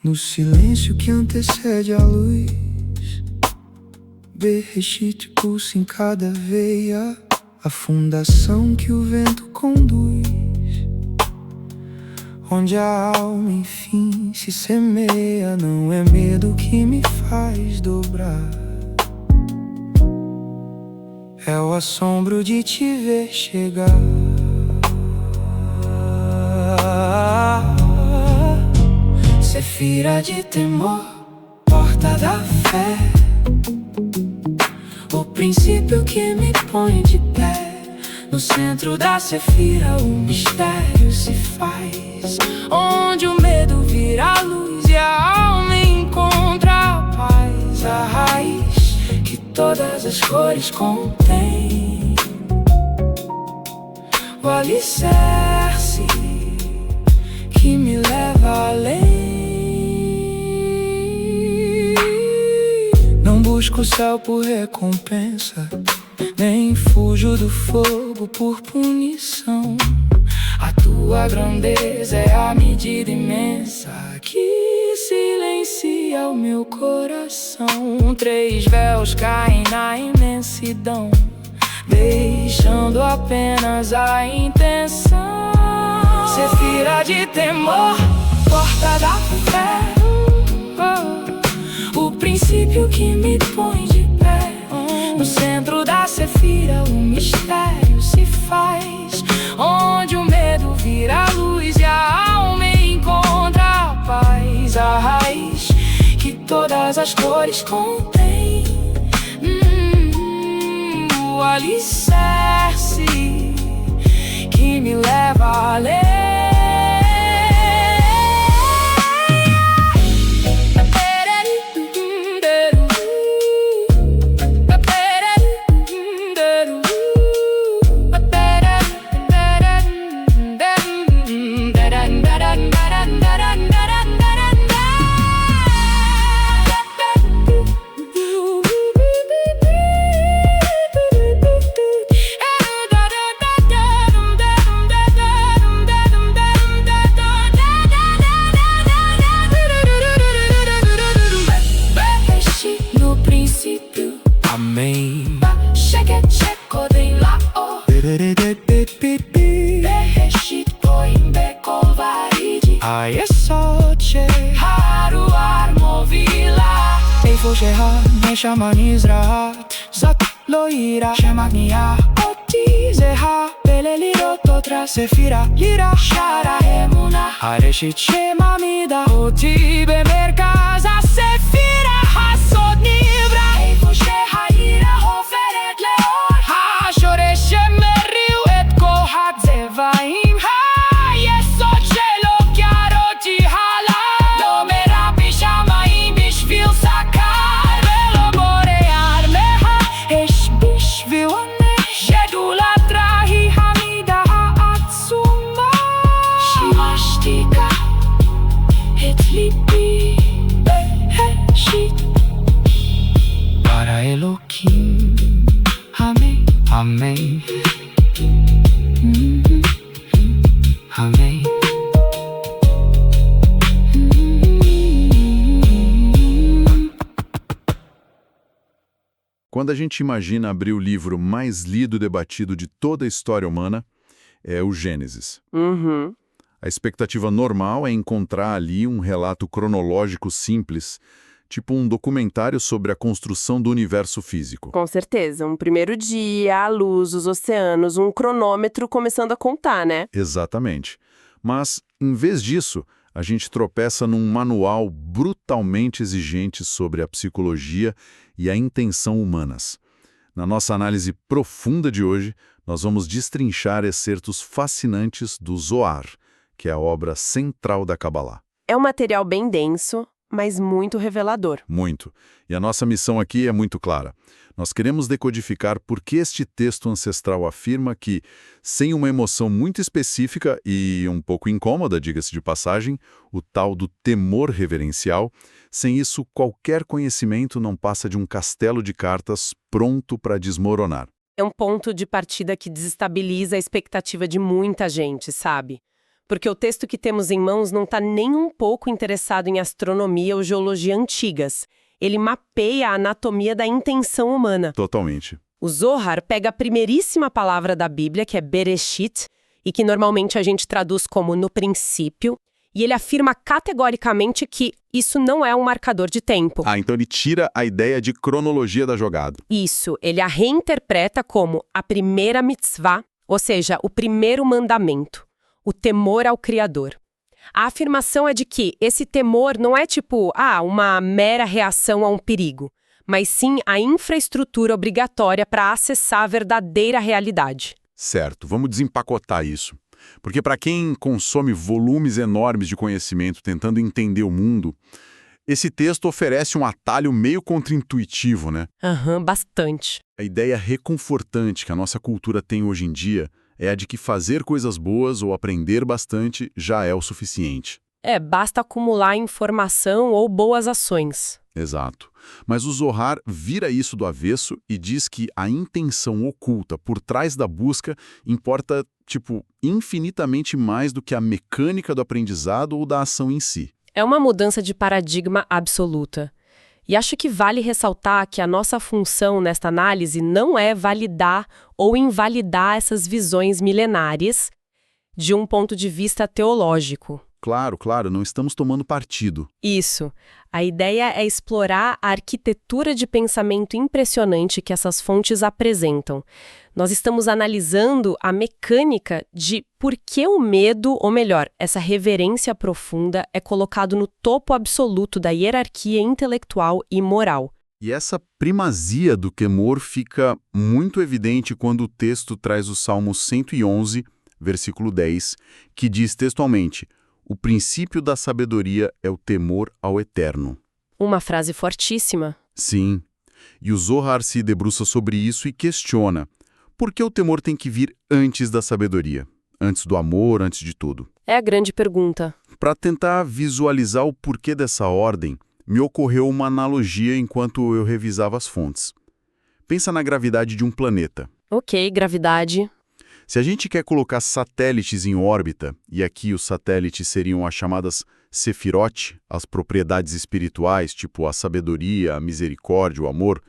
No silêncio que antecede a luz, Bereshit pulsa em cada veia a fundação que o vento conduz, onde a alma enfim se semeia. Não é medo que me faz dobrar, é o assombro de te ver chegar. Sefira de temor, porta da fé, o princípio que me põe de pé. No centro da Sefira o mistério se faz, onde o medo vira luz e a alma encontra a paz. A raiz que todas as cores contém, o alicerce que me leva além. Não busco o céu por recompensa, nem fujo do fogo por punição. A tua grandeza é a medida imensa que silencia o meu coração. 3 véus caem na imensidão, deixando apenas a intenção. Sefira de temor, porta da fé, o princípio que me põe de pé. No centro da Sefira o mistério se faz, onde o medo vira luz e a alma encontra a paz. A raiz que todas as cores contém, o alicerce que me leva além. Amém. Bereshit poim bekolvaridi Ayesoche Haru armovila Eifo sheha neshama nizraat Zat loira shemagnia Oti zeha beleliro totra Sefira lira shara emuna Areshit shemamida Oti bemerkaza Sefira hasod nivra Eifo sheha ira hoferet leor Ha-shore shemeriu et kohat zevaim Ha-yesod shelo kiaroti hala Lo merabi shamayim bishvil sakar Velo borear meha esh bishvil anesh Gedula trahi hamida ha'atzuma Shimashtika et libi Bereshit Para Elohim. Amém, amém. Amém. Quando a gente imagina abrir o livro mais lido e debatido de toda a história humana, é o Gênesis. A expectativa normal é encontrar ali um relato cronológico simples, tipo um documentário sobre a construção do universo físico. Com certeza, um primeiro dia, a luz, os oceanos, um cronômetro começando a contar, né? Exatamente. Mas, em vez disso, a gente tropeça num manual brutalmente exigente sobre a psicologia e a intenção humanas. Na nossa análise profunda de hoje, nós vamos destrinchar excertos fascinantes do Zohar, que é a obra central da Kabbalah. É um material bem denso, mas muito revelador. Muito. E a nossa missão aqui é muito clara. Nós queremos decodificar por que este texto ancestral afirma que, sem uma emoção muito específica e um pouco incômoda, diga-se de passagem, o tal do temor reverencial, sem isso qualquer conhecimento não passa de um castelo de cartas pronto para desmoronar. É um ponto de partida que desestabiliza a expectativa de muita gente, sabe? porque o texto que temos em mãos não está nem um pouco interessado em astronomia ou geologia antigas. Ele mapeia a anatomia da intenção humana. Totalmente. O Zohar pega a primeiríssima palavra da Bíblia, que é Bereshit, e que normalmente a gente traduz como no princípio, e ele afirma categoricamente que isso não é um marcador de tempo. Então ele tira a ideia de cronologia da jogada. Isso, ele a reinterpreta como a primeira mitzvah, ou seja, o primeiro mandamento, o temor ao Criador. A afirmação é de que esse temor não é tipo, uma mera reação a um perigo, mas sim a infraestrutura obrigatória para acessar a verdadeira realidade. Certo, vamos desempacotar isso. Porque para quem consome volumes enormes de conhecimento tentando entender o mundo, esse texto oferece um atalho meio contraintuitivo, né? Bastante. A ideia reconfortante que a nossa cultura tem hoje em dia é a de que fazer coisas boas ou aprender bastante já é o suficiente. Basta acumular informação ou boas ações. Exato. Mas o Zohar vira isso do avesso e diz que a intenção oculta por trás da busca importa, infinitamente mais do que a mecânica do aprendizado ou da ação em si. É uma mudança de paradigma absoluta. E acho que vale ressaltar que a nossa função nesta análise não é validar ou invalidar essas visões milenares de um ponto de vista teológico. Claro, não estamos tomando partido. Isso. A ideia é explorar a arquitetura de pensamento impressionante que essas fontes apresentam. Nós estamos analisando a mecânica de por que o medo, ou melhor, essa reverência profunda, é colocado no topo absoluto da hierarquia intelectual e moral. E essa primazia do temor fica muito evidente quando o texto traz o Salmo 111, versículo 10, que diz textualmente: o princípio da sabedoria é o temor ao Eterno. Uma frase fortíssima. Sim. E o Zohar se debruça sobre isso e questiona: por que o temor tem que vir antes da sabedoria? Antes do amor, antes de tudo? É a grande pergunta. Para tentar visualizar o porquê dessa ordem, me ocorreu uma analogia enquanto eu revisava as fontes. Pensa na gravidade de um planeta. Ok, gravidade. Se a gente quer colocar satélites em órbita, e aqui os satélites seriam as chamadas sefirot, as propriedades espirituais, tipo a sabedoria, a misericórdia, o amor,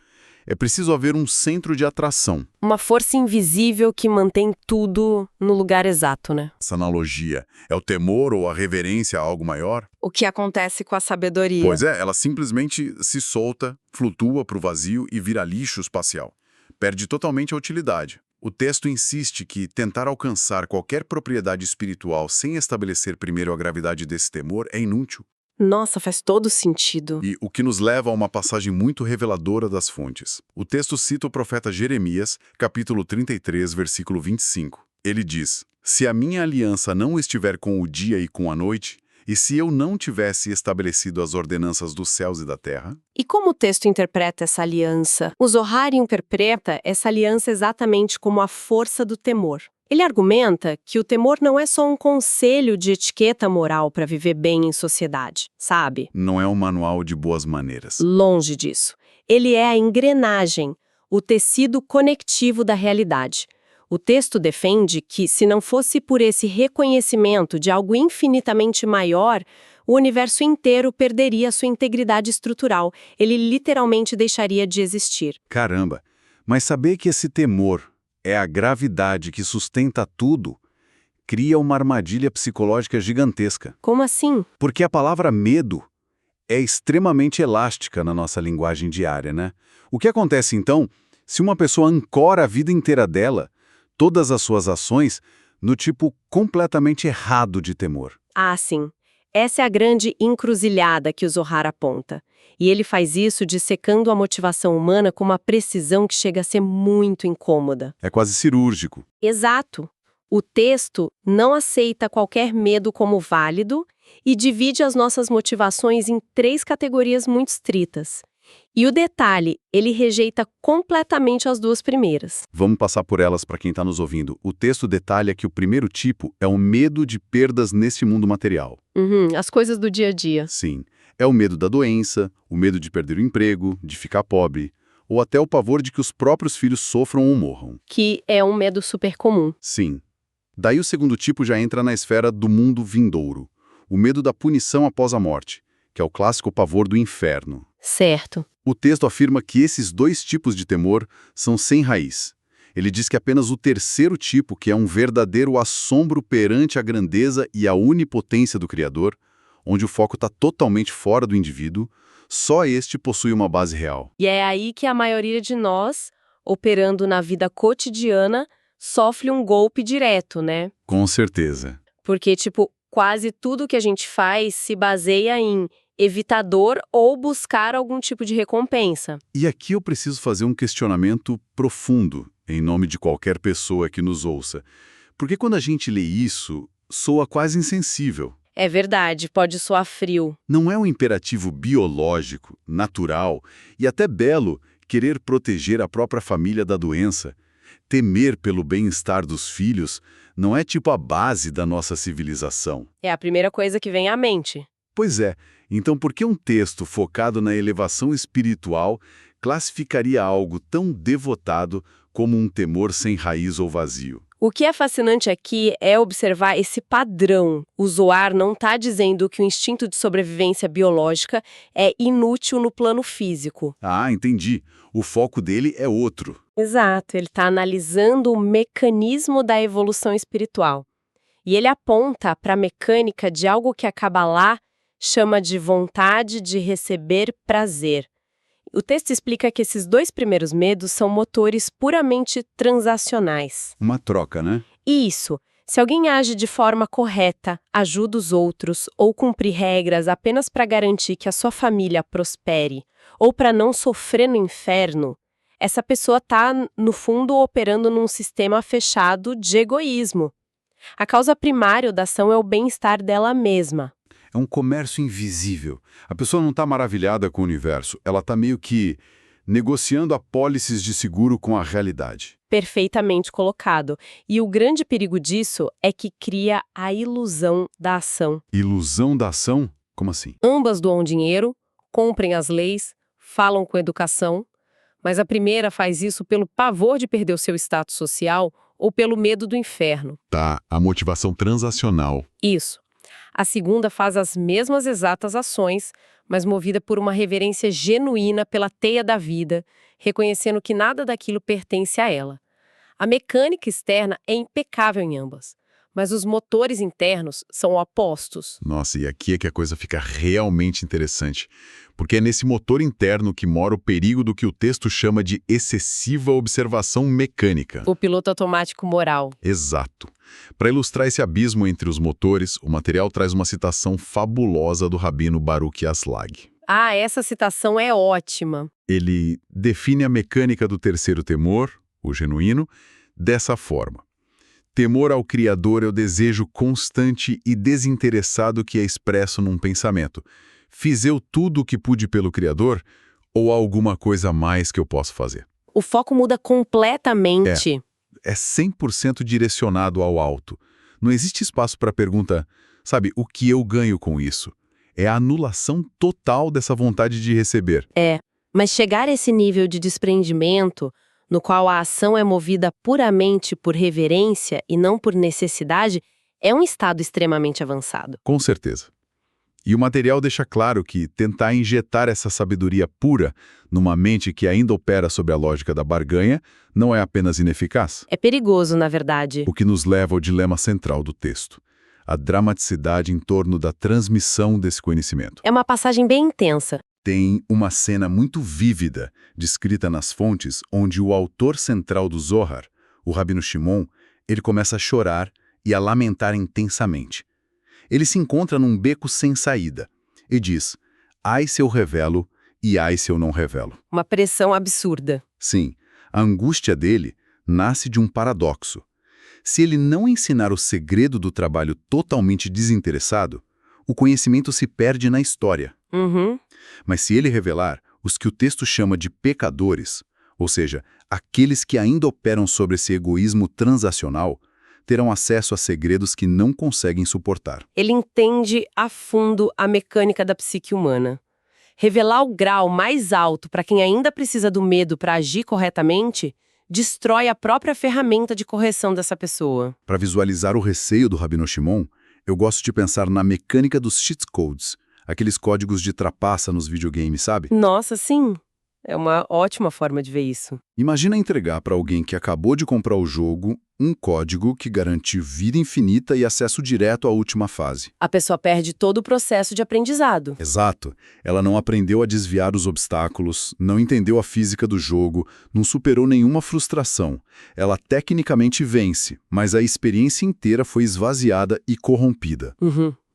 é preciso haver um centro de atração. Uma força invisível que mantém tudo no lugar exato, né? Essa analogia é o temor ou a reverência a algo maior? O que acontece com a sabedoria? Pois é, ela simplesmente se solta, flutua para o vazio e vira lixo espacial. Perde totalmente a utilidade. O texto insiste que tentar alcançar qualquer propriedade espiritual sem estabelecer primeiro a gravidade desse temor é inútil. Nossa, faz todo sentido. E o que nos leva a uma passagem muito reveladora das fontes. O texto cita o profeta Jeremias, capítulo 33, versículo 25. Ele diz: se a minha aliança não estiver com o dia e com a noite, e se eu não tivesse estabelecido as ordenanças dos céus e da terra? E como o texto interpreta essa aliança? O Zohar interpreta essa aliança exatamente como a força do temor. Ele argumenta que o temor não é só um conselho de etiqueta moral para viver bem em sociedade, sabe? Não é um manual de boas maneiras. Longe disso. Ele é a engrenagem, o tecido conectivo da realidade. O texto defende que, se não fosse por esse reconhecimento de algo infinitamente maior, o universo inteiro perderia sua integridade estrutural. Ele literalmente deixaria de existir. Caramba, mas saber que esse temor é a gravidade que sustenta tudo, cria uma armadilha psicológica gigantesca. Como assim? Porque a palavra medo é extremamente elástica na nossa linguagem diária, né? O que acontece, então, se uma pessoa ancora a vida inteira dela, todas as suas ações, no tipo completamente errado de temor? Ah, sim. Essa é a grande encruzilhada que o Zohar aponta. E ele faz isso dissecando a motivação humana com uma precisão que chega a ser muito incômoda. É quase cirúrgico. Exato. O texto não aceita qualquer medo como válido e divide as nossas motivações em 3 categorias muito estritas. E o detalhe, ele rejeita completamente as 2 primeiras. Vamos passar por elas para quem está nos ouvindo. O texto detalha que o primeiro tipo é o medo de perdas neste mundo material. As coisas do dia a dia. Sim. É o medo da doença, o medo de perder o emprego, de ficar pobre, ou até o pavor de que os próprios filhos sofram ou morram. Que é um medo super comum. Sim. Daí o segundo tipo já entra na esfera do mundo vindouro, o medo da punição após a morte, que é o clássico pavor do inferno. Certo. O texto afirma que esses dois tipos de temor são sem raiz. Ele diz que apenas o terceiro tipo, que é um verdadeiro assombro perante a grandeza e a onipotência do Criador, onde o foco está totalmente fora do indivíduo, só este possui uma base real. E é aí que a maioria de nós, operando na vida cotidiana, sofre um golpe direto, né? Com certeza. Porque, quase tudo que a gente faz se baseia em evitar dor ou buscar algum tipo de recompensa. E aqui eu preciso fazer um questionamento profundo, em nome de qualquer pessoa que nos ouça. Porque quando a gente lê isso, soa quase insensível. É verdade, pode soar frio. Não é um imperativo biológico, natural e até belo querer proteger a própria família da doença. Temer pelo bem-estar dos filhos não é tipo a base da nossa civilização. É a primeira coisa que vem à mente. Pois é, então por que um texto focado na elevação espiritual classificaria algo tão devotado como um temor sem raiz ou vazio? O que é fascinante aqui é observar esse padrão. O Zohar não está dizendo que o instinto de sobrevivência biológica é inútil no plano físico. Ah, entendi. O foco dele é outro. Exato, ele está analisando o mecanismo da evolução espiritual. E ele aponta para a mecânica de algo que a Kabbalah chama de vontade de receber prazer. O texto explica que esses dois primeiros medos são motores puramente transacionais. Uma troca, né? Isso. Se alguém age de forma correta, ajuda os outros ou cumpre regras apenas para garantir que a sua família prospere ou para não sofrer no inferno, essa pessoa está, no fundo, operando num sistema fechado de egoísmo. A causa primária da ação é o bem-estar dela mesma. É um comércio invisível. A pessoa não está maravilhada com o universo, ela está meio que negociando apólices de seguro com a realidade. Perfeitamente colocado. E o grande perigo disso é que cria a ilusão da ação. Ilusão da ação? Como assim? Ambas doam dinheiro, cumprem as leis, falam com educação, mas a primeira faz isso pelo pavor de perder o seu status social ou pelo medo do inferno. Tá, a motivação transacional. Isso. A segunda faz as mesmas exatas ações, mas movida por uma reverência genuína pela teia da vida, reconhecendo que nada daquilo pertence a ela. A mecânica externa é impecável em ambas, mas os motores internos são opostos. Nossa, e aqui é que a coisa fica realmente interessante, porque é nesse motor interno que mora o perigo do que o texto chama de excessiva observação mecânica. O piloto automático moral. Exato. Para ilustrar esse abismo entre os motores, o material traz uma citação fabulosa do rabino Baruch Aslag. Ah, essa citação é ótima. Ele define a mecânica do terceiro temor, o genuíno, dessa forma. Temor ao Criador é o desejo constante e desinteressado que é expresso num pensamento. Fiz eu tudo o que pude pelo Criador ou há alguma coisa a mais que eu posso fazer? O foco muda completamente. É 100% direcionado ao alto. Não existe espaço para a pergunta, sabe, o que eu ganho com isso? É a anulação total dessa vontade de receber. Mas chegar a esse nível de desprendimento, no qual a ação é movida puramente por reverência e não por necessidade, é um estado extremamente avançado. Com certeza. E o material deixa claro que tentar injetar essa sabedoria pura numa mente que ainda opera sob a lógica da barganha não é apenas ineficaz. É perigoso, na verdade. O que nos leva ao dilema central do texto, a dramaticidade em torno da transmissão desse conhecimento. É uma passagem bem intensa. Tem uma cena muito vívida, descrita nas fontes, onde o autor central do Zohar, o Rabino Shimon, ele começa a chorar e a lamentar intensamente. Ele se encontra num beco sem saída e diz, ai se eu revelo e ai se eu não revelo. Uma pressão absurda. Sim, a angústia dele nasce de um paradoxo. Se ele não ensinar o segredo do trabalho totalmente desinteressado, o conhecimento se perde na história. Mas se ele revelar os que o texto chama de pecadores, ou seja, aqueles que ainda operam sobre esse egoísmo transacional, terão acesso a segredos que não conseguem suportar. Ele entende a fundo a mecânica da psique humana. Revelar o grau mais alto para quem ainda precisa do medo para agir corretamente destrói a própria ferramenta de correção dessa pessoa. Para visualizar o receio do Rabino Shimon, eu gosto de pensar na mecânica dos cheat codes, aqueles códigos de trapaça nos videogames, sabe? Nossa, sim. É uma ótima forma de ver isso. Imagina entregar para alguém que acabou de comprar o jogo um código que garante vida infinita e acesso direto à última fase. A pessoa perde todo o processo de aprendizado. Exato. Ela não aprendeu a desviar os obstáculos, não entendeu a física do jogo, não superou nenhuma frustração. Ela tecnicamente vence, mas a experiência inteira foi esvaziada e corrompida.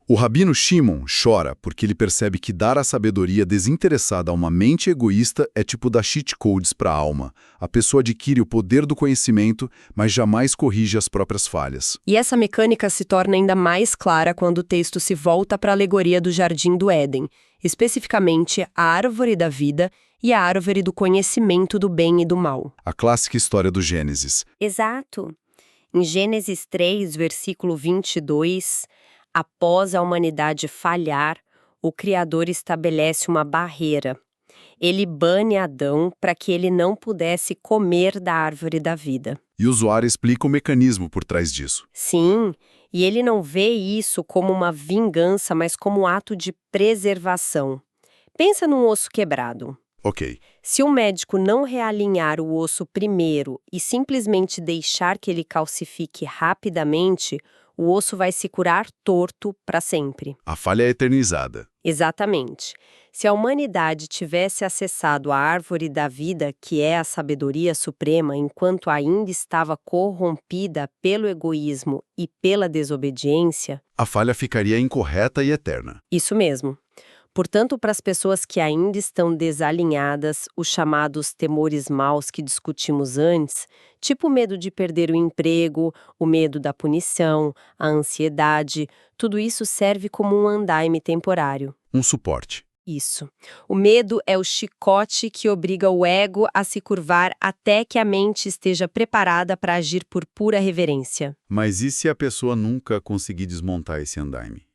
O Rabino Shimon chora porque ele percebe que dar a sabedoria desinteressada a uma mente egoísta é tipo dar cheat codes para a alma. A pessoa adquire o poder do conhecimento, mas jamais corrige as próprias falhas. E essa mecânica se torna ainda mais clara quando o texto se volta para a alegoria do Jardim do Éden, especificamente a árvore da vida e a árvore do conhecimento do bem e do mal. A clássica história do Gênesis. Exato. Em Gênesis 3, versículo 22, após a humanidade falhar, o Criador estabelece uma barreira. Ele bane Adão para que ele não pudesse comer da árvore da vida. E o Zohar explica o mecanismo por trás disso. Sim, e ele não vê isso como uma vingança, mas como um ato de preservação. Pensa num osso quebrado. Ok. Se o médico não realinhar o osso primeiro e simplesmente deixar que ele calcifique rapidamente, o osso vai se curar torto para sempre. A falha é eternizada. Exatamente. Se a humanidade tivesse acessado a árvore da vida, que é a sabedoria suprema, enquanto ainda estava corrompida pelo egoísmo e pela desobediência, A falha ficaria incorreta e eterna. isso mesmo. Portanto, para as pessoas que ainda estão desalinhadas, os chamados temores maus que discutimos antes, tipo o medo de perder o emprego, o medo da punição, a ansiedade, tudo isso serve como um andaime temporário. Um suporte. Isso. O medo é o chicote que obriga o ego a se curvar até que a mente esteja preparada para agir por pura reverência. Mas e se a pessoa nunca conseguir desmontar esse andaime?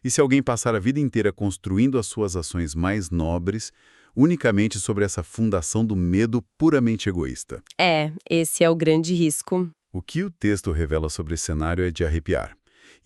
E se alguém passar a vida inteira construindo as suas ações mais nobres unicamente sobre essa fundação do medo puramente egoísta? Esse é o grande risco. O que o texto revela sobre esse cenário é de arrepiar.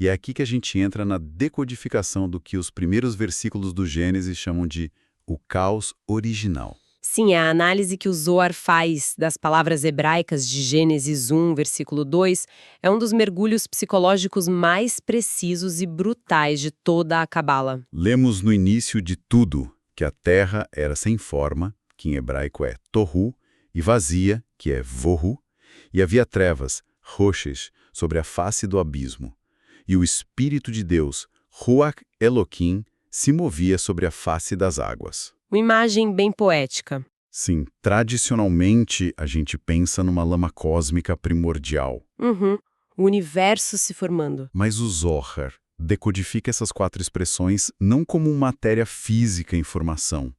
E é aqui que a gente entra na decodificação do que os primeiros versículos do Gênesis chamam de o caos original. Sim, a análise que o Zohar faz das palavras hebraicas de Gênesis 1, versículo 2, é um dos mergulhos psicológicos mais precisos e brutais de toda a Cabala. Lemos no início de tudo que a terra era sem forma, que em hebraico é tohu, e vazia, que é vohu, e havia trevas, roches, sobre a face do abismo. E o Espírito de Deus, Ruach Elohim, se movia sobre a face das águas. Uma imagem bem poética. Sim, tradicionalmente a gente pensa numa lama cósmica primordial. O universo se formando. Mas o Zohar decodifica essas 4 expressões não como matéria física em formação,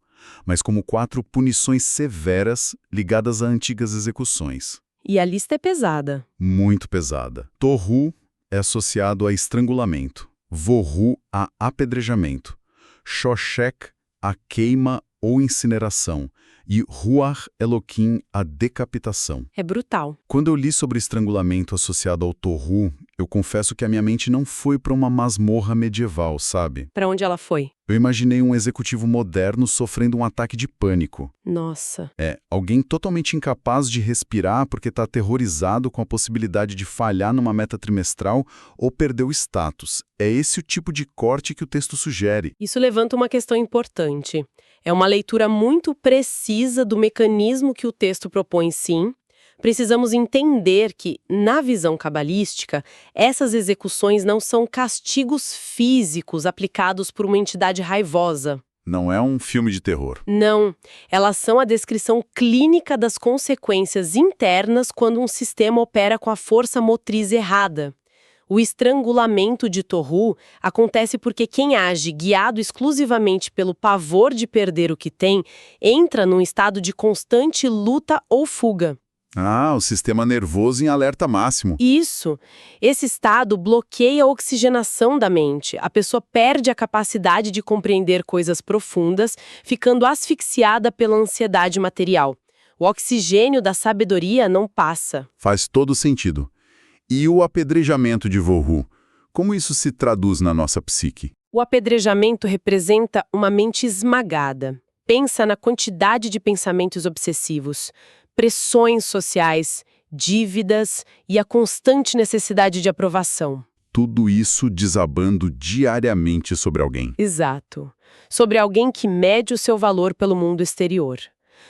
mas como 4 punições severas ligadas a antigas execuções. E a lista é pesada. Muito pesada. Tohu é associado a estrangulamento, Vohu a apedrejamento, Shoshek a queima ou incineração e Ruach Elohim a decapitação. É brutal. Quando eu li sobre estrangulamento associado ao Tohu, eu confesso que a minha mente não foi para uma masmorra medieval, sabe? Para onde ela foi? Eu imaginei um executivo moderno sofrendo um ataque de pânico. Nossa. Alguém totalmente incapaz de respirar porque está aterrorizado com a possibilidade de falhar numa meta trimestral ou perder o status. É esse o tipo de corte que o texto sugere. Isso levanta uma questão importante. É uma leitura muito precisa do mecanismo que o texto propõe, sim. Precisamos entender que, na visão cabalística, essas execuções não são castigos físicos aplicados por uma entidade raivosa. Não é um filme de terror. Não, elas são a descrição clínica das consequências internas quando um sistema opera com a força motriz errada. O estrangulamento de Tohu acontece porque quem age guiado exclusivamente pelo pavor de perder o que tem, entra num estado de constante luta ou fuga. O sistema nervoso em alerta máximo. Isso. Esse estado bloqueia a oxigenação da mente. A pessoa perde a capacidade de compreender coisas profundas, ficando asfixiada pela ansiedade material. O oxigênio da sabedoria não passa. Faz todo sentido. E o apedrejamento de Vorhu? Como isso se traduz na nossa psique? O apedrejamento representa uma mente esmagada. Pensa na quantidade de pensamentos obsessivos, pressões sociais, dívidas e a constante necessidade de aprovação. Tudo isso desabando diariamente sobre alguém. Exato. Sobre alguém que mede o seu valor pelo mundo exterior.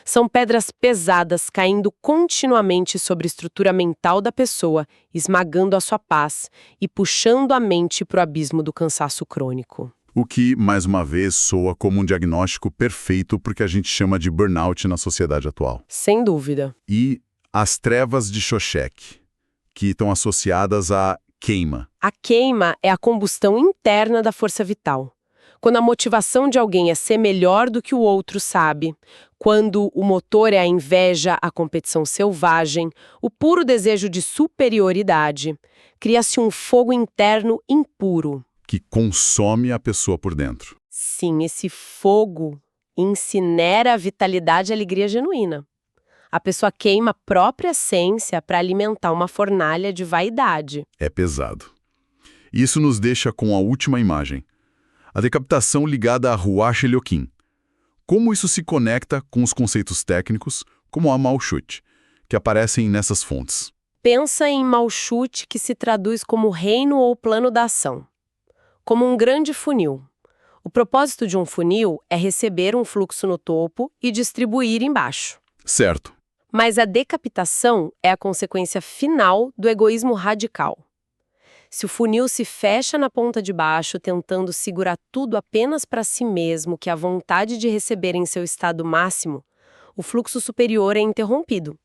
São pedras pesadas caindo continuamente sobre a estrutura mental da pessoa, esmagando a sua paz e puxando a mente para o abismo do cansaço crônico. O que, mais uma vez, soa como um diagnóstico perfeito porque a gente chama de burnout na sociedade atual. Sem dúvida. E as trevas de Shostak, que estão associadas à queima. A queima é a combustão interna da força vital. Quando a motivação de alguém é ser melhor do que o outro sabe, quando o motor é a inveja, a competição selvagem, o puro desejo de superioridade, cria-se um fogo interno impuro. Que consome a pessoa por dentro. Sim, esse fogo incinera a vitalidade e a alegria genuína. A pessoa queima a própria essência para alimentar uma fornalha de vaidade. É pesado. Isso nos deixa com a última imagem. A decapitação ligada a Ruach Elioquim. Como isso se conecta com os conceitos técnicos, como a Malchut, que aparecem nessas fontes? Pensa em Malchut, que se traduz como reino ou plano da ação. Como um grande funil. O propósito de um funil é receber um fluxo no topo e distribuir embaixo. Certo. Mas a decapitação é a consequência final do egoísmo radical. Se o funil se fecha na ponta de baixo, tentando segurar tudo apenas para si mesmo, que a vontade de receber em seu estado máximo, o fluxo superior é interrompido.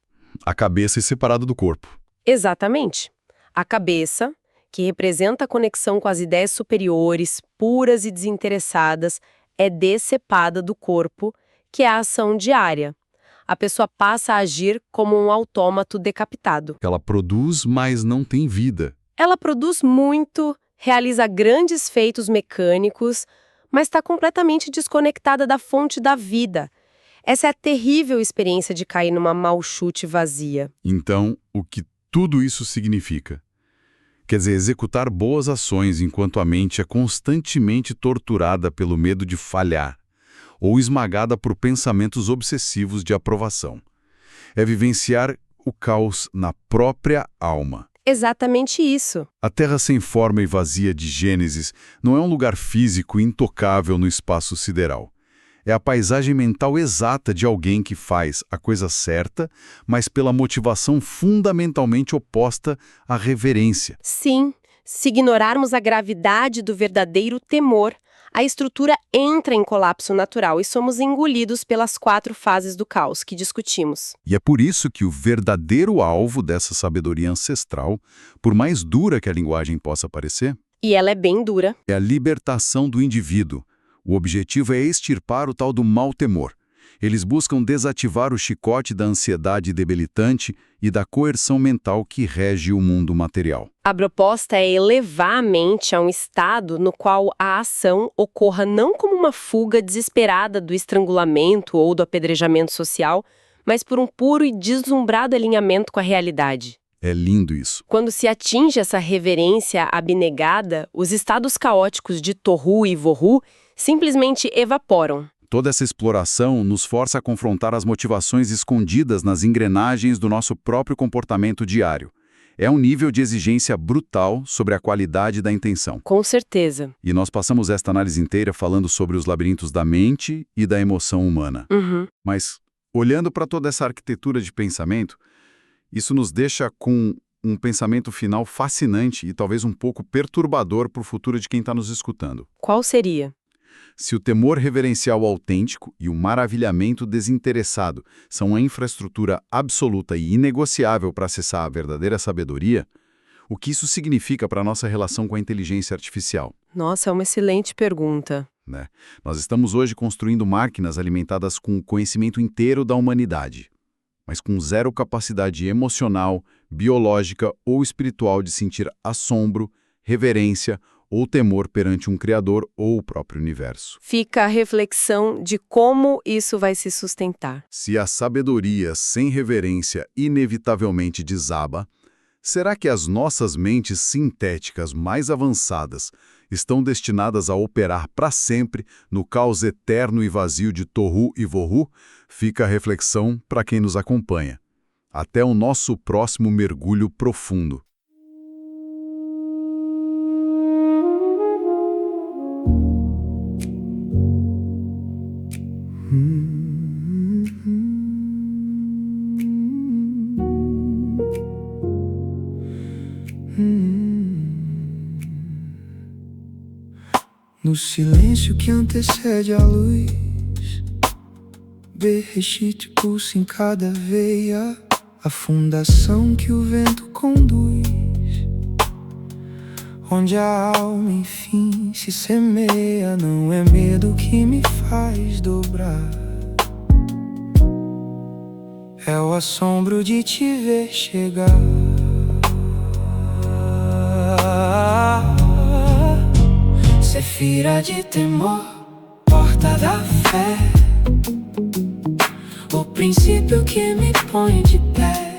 A cabeça é separada do corpo. Exatamente. A cabeça, que representa a conexão com as ideias superiores, puras e desinteressadas, é decepada do corpo, que é a ação diária. A pessoa passa a agir como um autômato decapitado. Ela produz, mas não tem vida. Ela produz muito, realiza grandes feitos mecânicos, mas está completamente desconectada da fonte da vida. Essa é a terrível experiência de cair numa Malchut vazia. Então, o que tudo isso significa? Quer dizer, executar boas ações enquanto a mente é constantemente torturada pelo medo de falhar, ou esmagada por pensamentos obsessivos de aprovação. É vivenciar o caos na própria alma. Exatamente isso. A Terra sem forma e vazia de Gênesis não é um lugar físico intocável no espaço sideral. É a paisagem mental exata de alguém que faz a coisa certa, mas pela motivação fundamentalmente oposta à reverência. Sim, se ignorarmos a gravidade do verdadeiro temor, a estrutura entra em colapso natural e somos engolidos pelas 4 fases do caos que discutimos. E é por isso que o verdadeiro alvo dessa sabedoria ancestral, por mais dura que a linguagem possa parecer, E ela é bem dura. é a libertação do indivíduo. O objetivo é extirpar o tal do mau temor. Eles buscam desativar o chicote da ansiedade debilitante e da coerção mental que rege o mundo material. A proposta é elevar a mente a um estado no qual a ação ocorra não como uma fuga desesperada do estrangulamento ou do apedrejamento social, mas por um puro e deslumbrado alinhamento com a realidade. É lindo isso. Quando se atinge essa reverência abnegada, os estados caóticos de Tohu e Vorhu simplesmente evaporam. Toda essa exploração nos força a confrontar as motivações escondidas nas engrenagens do nosso próprio comportamento diário. É um nível de exigência brutal sobre a qualidade da intenção. Com certeza. E nós passamos esta análise inteira falando sobre os labirintos da mente e da emoção humana. Mas, olhando para toda essa arquitetura de pensamento, isso nos deixa com um pensamento final fascinante e talvez um pouco perturbador para o futuro de quem está nos escutando. Qual seria? Se o temor reverencial autêntico e o maravilhamento desinteressado são a infraestrutura absoluta e inegociável para acessar a verdadeira sabedoria, o que isso significa para a nossa relação com a inteligência artificial? Nossa, é uma excelente pergunta. Né? Nós estamos hoje construindo máquinas alimentadas com o conhecimento inteiro da humanidade, mas com zero capacidade emocional, biológica ou espiritual de sentir assombro, reverência ou temor perante um Criador ou o próprio universo. Fica a reflexão de como isso vai se sustentar. Se a sabedoria sem reverência inevitavelmente desaba, será que as nossas mentes sintéticas mais avançadas estão destinadas a operar para sempre no caos eterno e vazio de Tohu e Vohu? Fica a reflexão para quem nos acompanha. Até o nosso próximo mergulho profundo. No silêncio que antecede a luz, Bereshit pulsa em cada veia a fundação que o vento conduz, onde a alma enfim se semeia. Não é medo que me faz dobrar, é o assombro de te ver chegar. Sefira de temor, porta da fé, o princípio que me põe de pé.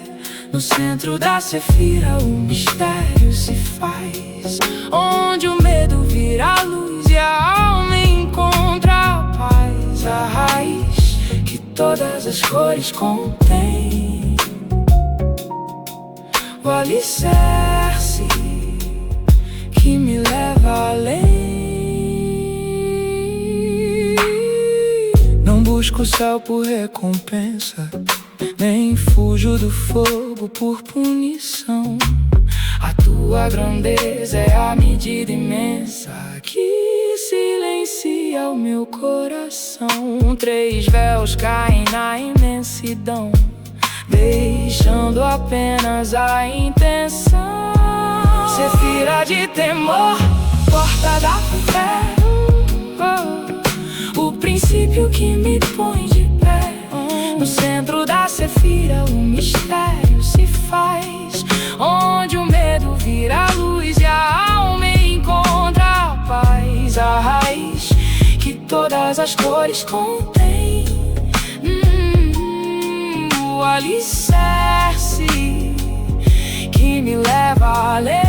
No centro da Sefira o mistério se faz, onde o medo vira luz e a alma encontra a paz. A raiz que todas as cores contém, o alicerce que me leva além. Não busco o céu por recompensa, nem fujo do fogo por punição. A tua grandeza é a medida imensa que silencia o meu coração. 3 véus caem na imensidão, deixando apenas a intenção. Sefira de temor, porta da fé, o princípio que me põe de pé. No centro da Sefira o mistério se faz, onde o medo vira luz e a alma encontra a paz. A raiz que todas as cores contém, o alicerce que me leva além.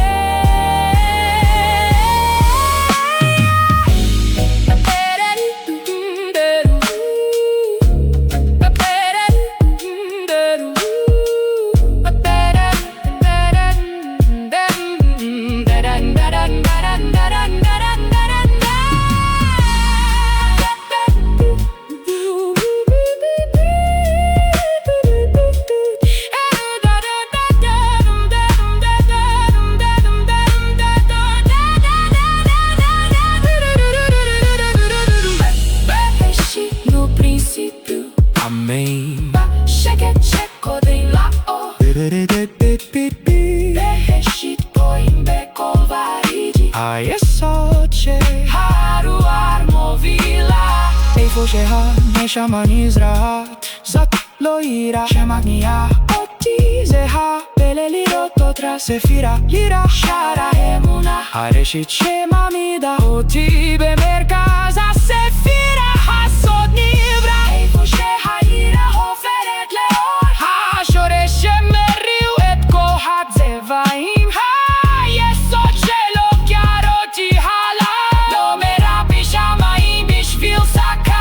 Neshama Nizrahat, Zat Loira, Shemagnia, Oti Zeha, Beleliro Totra, Sefira, Lira, Shara Emuna, Hareshit Shema Mida, Oti Bemerkaza, Sefira, Hasod Nivra, Eifu Shehaira, Hoferet Leor, Hashore Shemeriu, Et Kohat Zevaim, Hayesot Shelo Kiaroti Hala, Lo Merabi Shamaim Bishvil Sakar.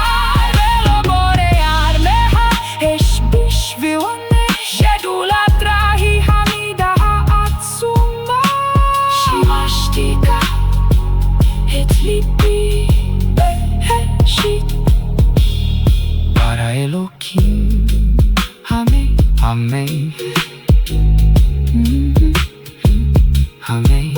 Amém. Amém.